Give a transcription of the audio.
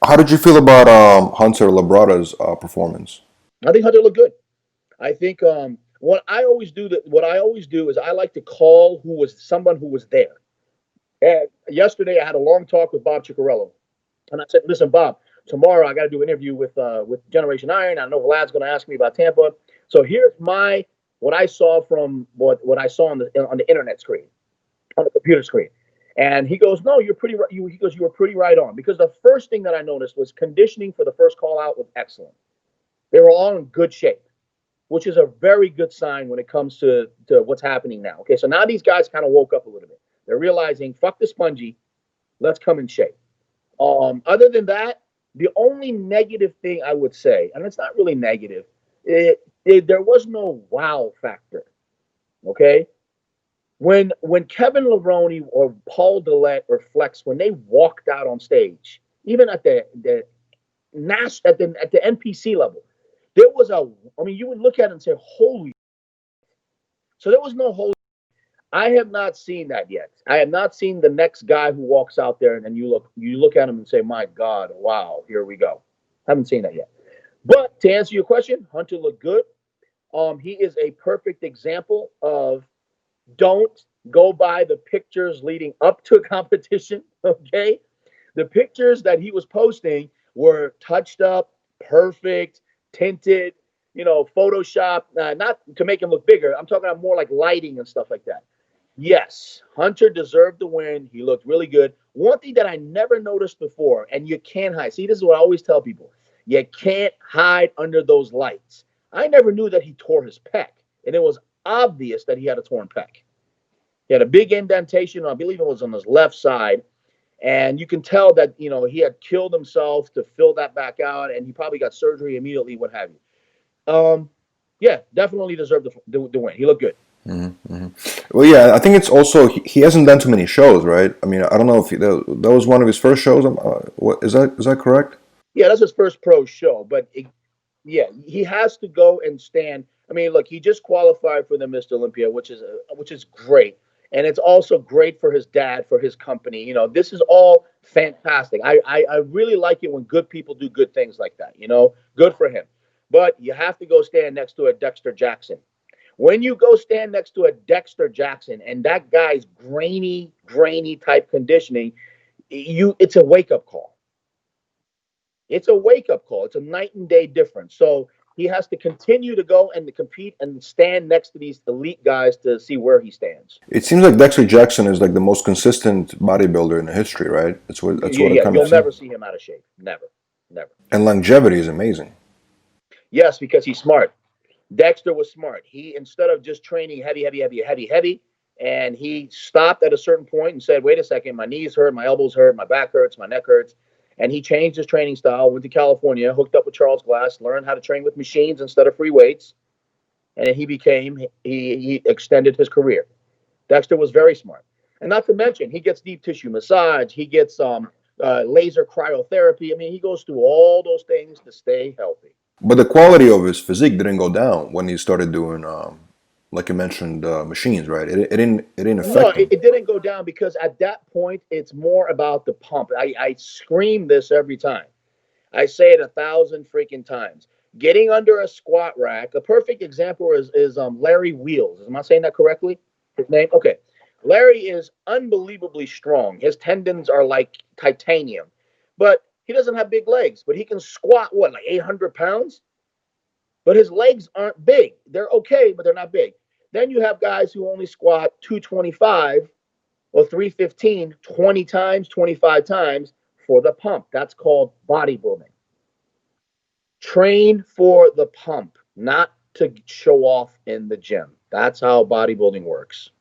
How did you feel about Hunter Labrada's performance? I think Hunter looked good. I think what I always do is I like to call who was someone who was there. And yesterday I had a long talk with Bob Ciccarello, and I said, "Listen, Bob, tomorrow I got to do an interview with Generation Iron. I know Vlad's going to ask me about Tampa. So here's my what I saw from what I saw on the internet screen, on the computer screen." And he goes, "No, you're pretty. He goes, you were pretty right on because the first thing that I noticed was conditioning for the first call out was excellent. They were all in good shape, which is a very good sign when it comes to what's happening now. Okay, so now these guys kind of woke up a little bit. They're realizing, fuck the spongy, let's come in shape. Other than that, the only negative thing I would say, and it's not really negative, there was no wow factor. Okay, when Kevin Levrone or Paul Dillette or Flex, when they walked out on stage, even at the Nash at the NPC level, there was a. I mean, you would look at it and say, "Holy!" So there was no holy. I have not seen that yet. I have not seen the next guy who walks out there and then you look at him and say, "My God, wow, here we go." Haven't seen that yet. But to answer your question, Hunter looked good. He is a perfect example of don't go by the pictures leading up to a competition. Okay, the pictures that he was posting were touched up, perfect, tinted, Photoshop, not to make him look bigger. I'm talking about more like lighting and stuff like that. Yes, Hunter deserved the win. He looked really good. One thing that I never noticed before, and you can't hide. See, this is what I always tell people. You can't hide under those lights. I never knew that he tore his pec, and it was obvious that he had a torn pec. He had a big indentation, I believe it was on his left side, and you can tell that he had killed himself to fill that back out, and he probably got surgery immediately, what have you. Yeah, definitely deserved the win. He looked good. Mm-hmm. Well, yeah, I think it's also he hasn't done too many shows, right? I mean, I don't know if that was one of his first shows. What is that correct? Yeah, that's his first pro show, but yeah, he has to go and stand. I mean, look, he just qualified for the Mr. Olympia, which is great, and it's also great for his dad, for his company. This is all fantastic. I really like it when good people do good things like that. Good for him. But you have to go stand next to a Dexter Jackson. When you go stand next to a Dexter Jackson and that guy's grainy type conditioning, it's a wake up call. It's a wake up call. It's a night and day difference. So he has to continue to go and to compete and stand next to these elite guys to see where he stands. It seems like Dexter Jackson is like the most consistent bodybuilder in the history, right? That's what it Yeah, kind of you'll seems. never see him out of shape. Never, never. And longevity is amazing. Yes, because he's smart. Dexter was smart. He instead of just training heavy, heavy, heavy, heavy, heavy, and he stopped at a certain point and said, "Wait a second, my knees hurt, my elbows hurt, my back hurts, my neck hurts." And he changed his training style, went to California, hooked up with Charles Glass, learned how to train with machines instead of free weights, and he extended his career. Dexter was very smart, and not to mention he gets deep tissue massage, he gets laser cryotherapy. I mean, he goes through all those things to stay healthy. But the quality of his physique didn't go down when he started doing, like you mentioned, machines, right? It didn't No, affect him. it didn't go down because at that point it's more about the pump. I scream this every time. I say it 1,000 freaking times. Getting under a squat rack. A perfect example is Larry Wheels. Am I saying that correctly? His name? Okay. Larry is unbelievably strong. His tendons are like titanium, but he doesn't have big legs. But he can squat what, like 800 pounds? But his legs aren't big. They're okay, but they're not big. Then you have guys who only squat 225 or 315 20 times, 25 times for the pump. That's called bodybuilding. Train for the pump, not to show off in the gym. That's how bodybuilding works.